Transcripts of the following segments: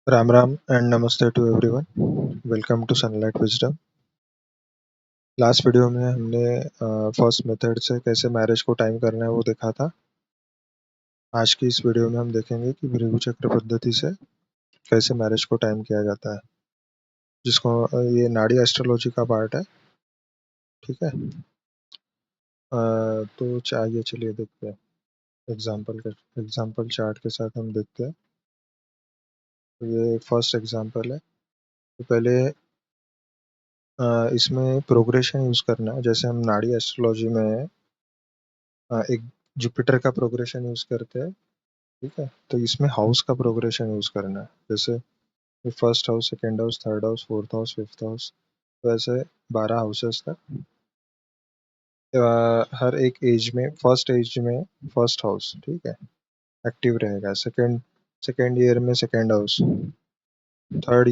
Ram Ram and Namaste to everyone. Welcome to Sunlight Wisdom. Last video में हमने first method से कैसे marriage को टाइम करना है वो देखा था। आज की इस वीडियो में हम देखेंगे कि भृगु चक्र पद्धति से कैसे मैरिज को टाइम किया जाता है, जिसको ये नाड़ी एस्ट्रोलॉजी का पार्ट है। ठीक है। तो चाहिए, चलिए देखते हैं। एग्जाम्पल चार्ट के साथ हम देखते हैं। तो ये फर्स्ट एग्जाम्पल है। तो पहले इसमें प्रोग्रेशन यूज़ करना है। जैसे हम नाड़ी एस्ट्रोलॉजी में एक जुपिटर का प्रोग्रेशन यूज़ करते हैं। ठीक है। तो इसमें हाउस का प्रोग्रेशन यूज़ करना है। जैसे first house, second house, third house, fourth house, fifth house, तो ऐसे 12 हाउसेस तक। हर एक एज में, फर्स्ट एज में फर्स्ट हाउस, ठीक है, एक्टिव रहेगा। सेकेंड ईयर में सेकेंड हाउस, थर्ड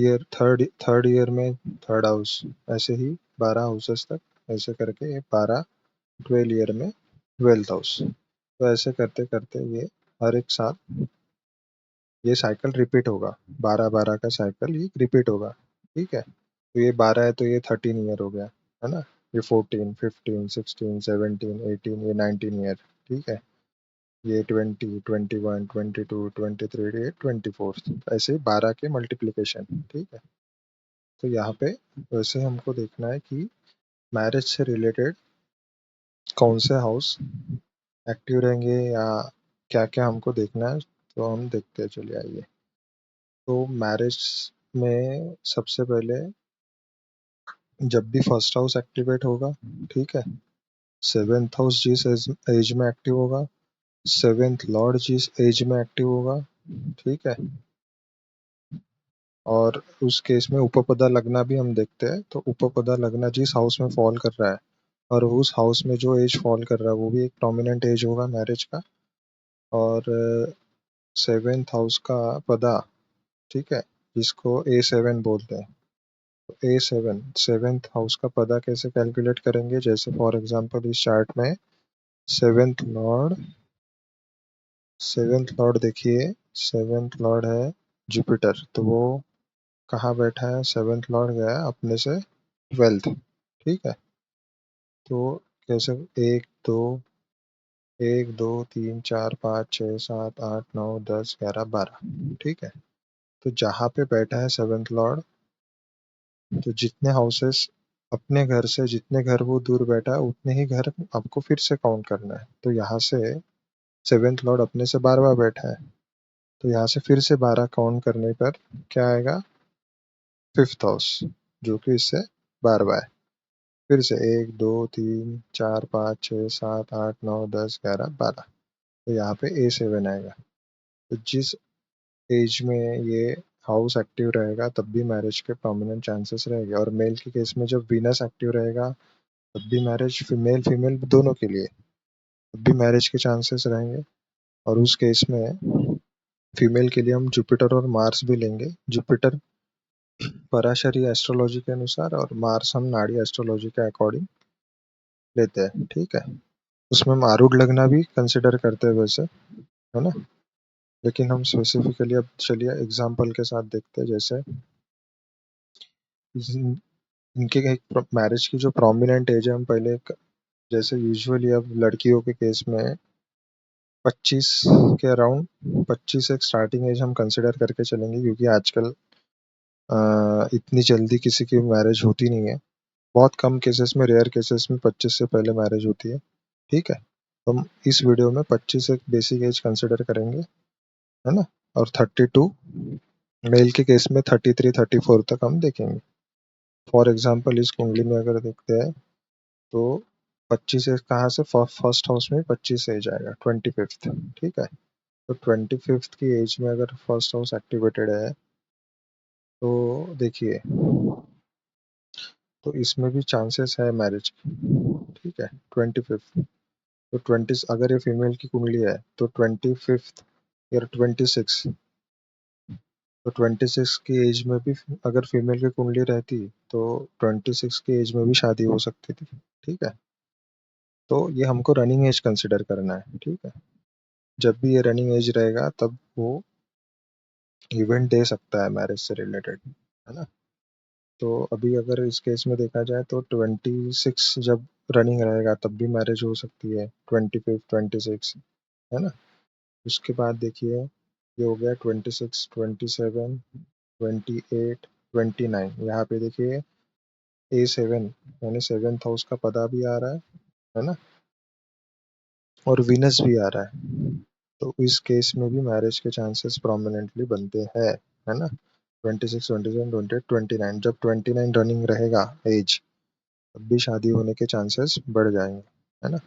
ईयर में थर्ड हाउस, ऐसे ही 12 हाउसेस तक। ऐसे करके 12, 12 ईयर में 12th हाउस। तो ऐसे करते करते ये हर एक साल ये साइकिल रिपीट होगा। 12-12 का साइकिल ये रिपीट होगा। ठीक है। तो ये 12 है तो ये 13 ईयर हो गया, है ना। ये 14, 15, 16, 17, 18, ये 19 ईयर। ठीक है। ये 20, 21, 22, 23, ये 24, ऐसे 12 के मल्टीप्लिकेशन। ठीक है। तो यहाँ पे वैसे हमको देखना है कि मैरिज से रिलेटेड कौन से हाउस एक्टिव रहेंगे या क्या क्या हमको देखना है। तो हम देखते हैं, चलिए आइए। तो मैरिज में सबसे पहले जब भी फर्स्ट हाउस एक्टिवेट होगा, ठीक है, सेवेंथ हाउस जिस एज में एक्टिव होगा, सेवेंथ लॉर्ड जिस एज में एक्टिव होगा, ठीक है, और उस केस में उपपदा लगना भी हम देखते हैं। तो उपपदा लगना जिस हाउस में फॉल कर रहा है और उस हाउस में जो एज फॉल कर रहा है वो भी एक डोमिनेंट एज होगा मैरिज का। और सेवेंथ हाउस का पदा, ठीक है, जिसको A7 बोलते हैं। A7 सेवेंथ हाउस का पदा कैसे कैलकुलेट करेंगे। जैसे फॉर एग्जांपल इस चार्ट में सेवेंथ लॉर्ड देखिए। सेवेंथ लॉर्ड है जुपिटर, तो वो कहाँ बैठा है। सेवेंथ लॉर्ड गया अपने से 12th। ठीक है। तो कैसे, एक दो तीन चार पाँच छः सात आठ नौ 10 11 12। ठीक है। तो जहाँ पे बैठा है सेवेंथ लॉर्ड, तो जितने हाउसेस अपने घर से, जितने घर वो दूर बैठा है उतने ही घर आपको फिर से काउंट करना है। तो यहाँ से सेवेंथ लॉर्ड अपने से 12वां बैठा है, तो यहाँ से फिर से 12 काउंट करने पर क्या आएगा, फिफ्थ हाउस, जो कि इससे 12वां है। फिर से 1 2 3 4 5 6 7 8 9 10 11 12, तो यहाँ पे A7 आएगा। तो जिस एज में ये हाउस एक्टिव रहेगा तब भी मैरिज के प्रोमिनेंट चांसेस रहेंगे। और मेल के केस में जब वीनस एक्टिव रहेगा तब भी मैरिज, फीमेल फीमेल दोनों के लिए तब भी मैरिज के चांसेस रहेंगे। और उस केस में फीमेल के लिए हम जुपिटर और मार्स भी लेंगे। जुपिटर पराशरी एस्ट्रोलॉजी के अनुसार और मार्स हम नाड़ी एस्ट्रोलॉजी के अकॉर्डिंग लेते हैं। ठीक है। उसमें हम आरूढ़ लगना भी कंसिडर करते हैं वैसे, है ना। लेकिन हम स्पेसिफिकली अब चलिए एग्जाम्पल के साथ देखते हैं। जैसे इनके एक मैरिज की जो प्रोमिनेंट एज है, हम पहले जैसे यूजुअली अब लड़कियों के केस में 25 के अराउंड, 25 एक स्टार्टिंग एज हम कंसिडर करके चलेंगे, क्योंकि आजकल इतनी जल्दी किसी की मैरिज होती नहीं है। बहुत कम केसेस में, रेयर केसेस में 25 से पहले मैरिज होती है। ठीक है। तो हम इस वीडियो में 25 एक बेसिक एज कंसिडर करेंगे, है ना। और 32 मेल के केस में 33 34 तक हम देखेंगे। फॉर एग्जांपल इस कुंडली में अगर देखते हैं तो 25 से कहाँ से, फर्स्ट हाउस में 25 एज आएगा, 25th। ठीक है। तो 25th की एज में अगर फर्स्ट हाउस एक्टिवेटेड है तो देखिए, तो इसमें भी चांसेस है मैरिज की। ठीक है। 25th, तो 20 अगर ये फीमेल की कुंडली है तो 25th या 26, तो 26 की एज में भी अगर फीमेल की कुंडली रहती तो 26 की एज में भी शादी हो सकती थी। ठीक है। तो ये हमको रनिंग एज कंसिडर करना है। ठीक है। जब भी ये रनिंग एज रहेगा तब वो इवेंट दे सकता है मैरिज से रिलेटेड, है ना। तो अभी अगर इस केस में देखा जाए तो 26 जब रनिंग रहेगा तब भी मैरिज हो सकती है, 25 26, है ना। उसके बाद देखिए ये हो गया 26 27 28 29, यहाँ पे देखिए A7 यानी सेवेंथ हाउस का पदा भी आ रहा है ना, और विनस भी आ रहा है। तो इस केस में भी मैरिज के चांसेस प्रोमिनेंटली बनते हैं, है ना। 26 27 28 29, जब 29 रनिंग रहेगा एज, तब भी शादी होने के चांसेस बढ़ जाएंगे, है ना।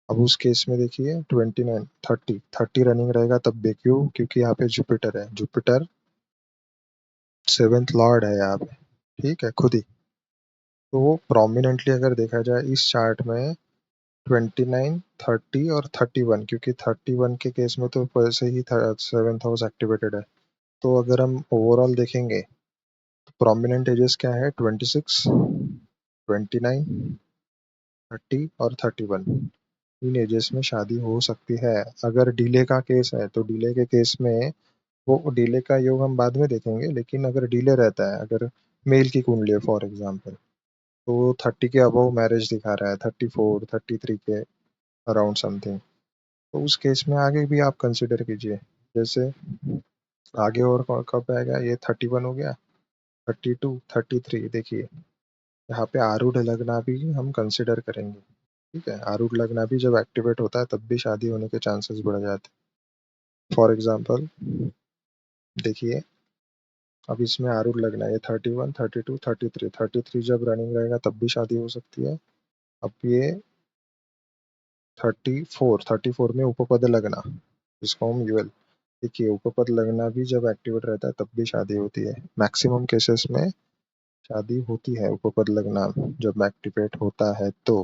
अब उस केस में देखिए 29 30 रनिंग रहेगा तब भी, क्यों, क्योंकि यहाँ पे जुपिटर है, जुपिटर सेवेंथ लॉर्ड है यहाँ पे, ठीक है, खुद ही। तो वो प्रोमिनेंटली अगर देखा जाए इस चार्ट में 29 30 और 31, क्योंकि 31 के केस में तो वैसे ही सेवेंथ हाउस एक्टिवेटेड है। तो अगर हम ओवरऑल देखेंगे तो प्रोमिनेंट एजेस क्या है, 26 29 30 और 31, इन एजेस में शादी हो सकती है। अगर डिले का केस है तो डिले के केस में, वो डिले का योग हम बाद में देखेंगे, लेकिन अगर डिले रहता है, अगर मेल की कुंडली है फॉर एग्जांपल, तो 30 के अबव मैरिज दिखा रहा है, 34 33 के अराउंड समथिंग, तो उस केस में आगे भी आप कंसिडर कीजिए। जैसे आगे और कब आएगा, ये 31 हो गया, 32 33, देखिए यहाँ पे आरूढ़ लग्ना भी हम कंसिडर करेंगे, ठीक है। आरूढ़ लग्ना भी जब एक्टिवेट होता है तब भी शादी होने के चांसेस बढ़ जाते हैं। फॉर एग्जांपल देखिए, अब इसमें आरूढ़ लगना है, ये 31 32 33, 33 जब रनिंग रहेगा तब भी शादी हो सकती है। अब ये 34 में उपपद लगना, जिसको हम यूएल, देखिए उपपद लगना भी जब एक्टिवेट रहता है तब भी शादी होती है। मैक्सिमम केसेस में शादी होती है उपपद लगना जब एक्टिवेट होता है तो,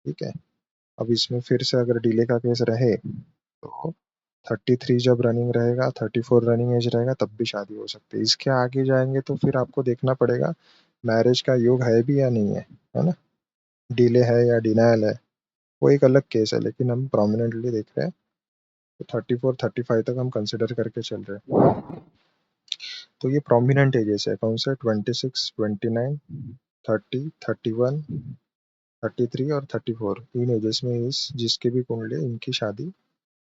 ठीक है। अब इसमें फिर से अगर डिले का केस रहे तो 33 जब रनिंग रहेगा, 34 रनिंग एज रहेगा तब भी शादी हो सकती है। इसके आगे जाएंगे तो फिर आपको देखना पड़ेगा मैरिज का योग है भी या नहीं है ना, डिले है या डिनायल है, वो एक अलग केस है, लेकिन हम प्रोमिनेंटली देख रहे हैं तो 34 35 तक हम कंसिडर करके चल रहे हैं। तो ये प्रोमिनेंट एजेस है कौन से, 26 29 30 31 33 और 34, इन एजेस में इस जिसकी भी कुंडली इनकी शादी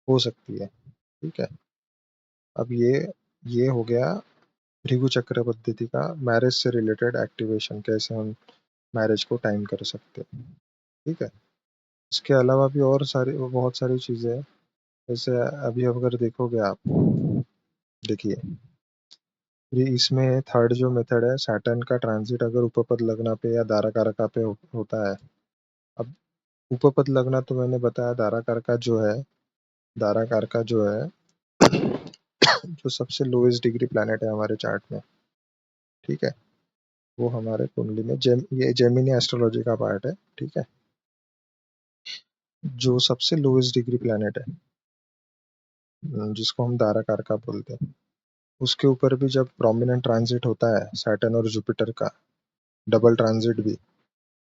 हो सकती है, ठीक है। अब ये हो गया भृगु चक्र पद्धति का मैरिज से रिलेटेड एक्टिवेशन, कैसे हम मैरिज को टाइम कर सकते हैं, ठीक है। इसके अलावा भी और सारी बहुत सारी चीज़ें हैं। जैसे अभी अगर देखोगे आप, देखिए ये इसमें थर्ड जो मेथड है, सैटर्न का ट्रांजिट अगर उपपद लगना पे या दारा कारका पे होता है। अब उपपद लगना तो मैंने बताया, दारा कारका जो है, दारा कारका जो है जो सबसे लोएस्ट डिग्री प्लैनेट है हमारे चार्ट में, ठीक है, वो हमारे कुंडली में ये जेमिनी एस्ट्रोलॉजी का पार्ट है, ठीक है। जो सबसे लोएस्ट डिग्री प्लैनेट है, जिसको हम दारा कारका बोलते हैं, उसके ऊपर भी जब प्रोमिनेंट ट्रांजिट होता है सैटर्न और जुपिटर का, डबल ट्रांजिट भी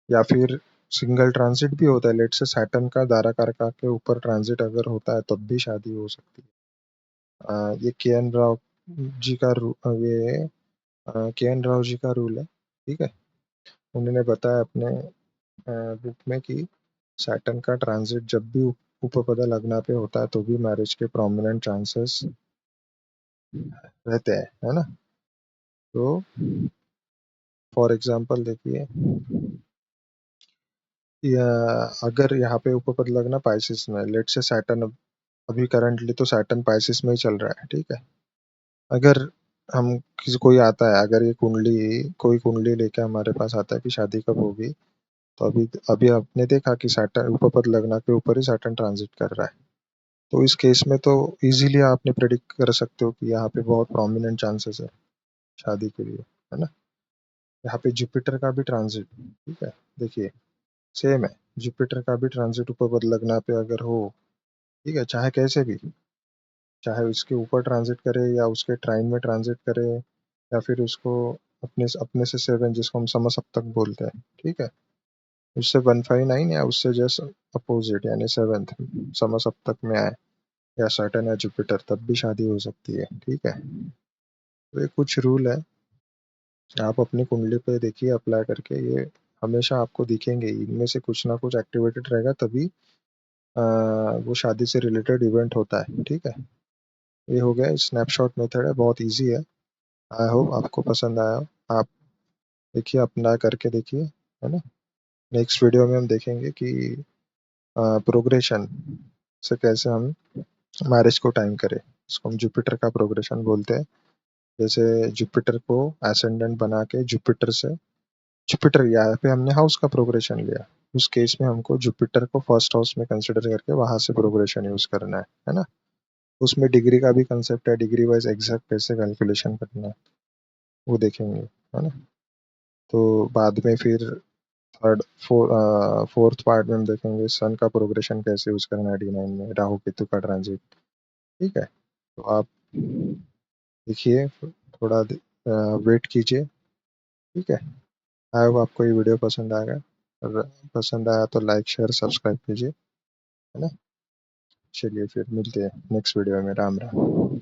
या फिर सिंगल ट्रांजिट भी होता है, लेट से सैटर्न का दारा कारका के ऊपर ट्रांजिट अगर होता है तब भी शादी हो सकती है। ये के एन राव जी का ये के एन राव जी का रूल है, ठीक है। उन्होंने बताया अपने बुक में कि सैटर्न का ट्रांजिट जब भी उपपदा लग्ना पे होता है तो भी मैरिज के प्रोमिनेंट चांसेस रहते हैं, है ना। तो फॉर एग्जांपल देखिए, या अगर यहाँ पे उपपद लगना पाइसिस में, लेट से सैटर्न, अभी करंटली तो सैटर्न पाइसिस में ही चल रहा है, ठीक है। अगर हम किसी कोई आता है, अगर ये कुंडली कोई कुंडली लेके हमारे पास आता है कि शादी कब होगी, तो अभी अभी आपने देखा कि सैटर्न उपपद लगना के ऊपर ही सैटर्न ट्रांजिट कर रहा है। तो इस केस में तो इजीली आपने प्रेडिक्ट कर सकते हो कि यहाँ पे बहुत प्रोमिनेंट चांसेस है शादी के लिए, है ना। यहाँ पे जुपिटर का भी ट्रांजिट, ठीक है, देखिए सेम है, जुपिटर का भी ट्रांजिट उपपद लगना पे अगर हो, ठीक है, चाहे कैसे भी, चाहे उसके ऊपर ट्रांजिट करे या उसके ट्राइन में ट्रांजिट करे, या फिर उसको अपने अपने से 7 जिसको हम समसप्तक बोलते हैं, ठीक है, उससे 159 या उससे जस्ट अपोजिट यानी सेवेंथ समसप्तक में आए या सैटर्न या जुपिटर, तब भी शादी हो सकती है, ठीक है। तो ये कुछ रूल है, आप अपनी कुंडली पे देखिए अप्लाई करके, ये हमेशा आपको दिखेंगे ही। इनमें से कुछ ना कुछ एक्टिवेटेड रहेगा तभी वो शादी से रिलेटेड इवेंट होता है। ठीक है, ये हो गया, स्नैपशॉट मेथड है, बहुत इजी है। आई होप आपको पसंद आया हो। आप देखिए, अपना करके देखिए, है ना। नेक्स्ट वीडियो में हम देखेंगे कि प्रोग्रेशन से कैसे हम मैरिज को टाइम करें। इसको हम जुपिटर का प्रोग्रेशन बोलते हैं। जैसे जुपिटर को एसेंडेंट बना के जुपिटर से, जुपिटर यहाँ पे हमने हाउस का प्रोग्रेशन लिया, उस केस में हमको जुपिटर को फर्स्ट हाउस में कंसिडर करके वहां से प्रोग्रेशन यूज करना है ना। उसमें डिग्री का भी कंसेप्ट है, डिग्री वाइज एग्जैक्ट कैसे कैलकुलेशन करना है वो देखेंगे, है ना। तो बाद में फिर फोर्थ पार्ट में हम देखेंगे सन का प्रोग्रेशन कैसे यूज करना है D9 में, राहु केतु का ट्रांजिट। ठीक है, तो आप देखिए, थोड़ा वेट कीजिए। ठीक है, आई होप आपको ये वीडियो पसंद आएगा। अगर पसंद आया तो लाइक शेयर सब्सक्राइब कीजिए, है ना। चलिए फिर मिलते हैं नेक्स्ट वीडियो में। राम राम।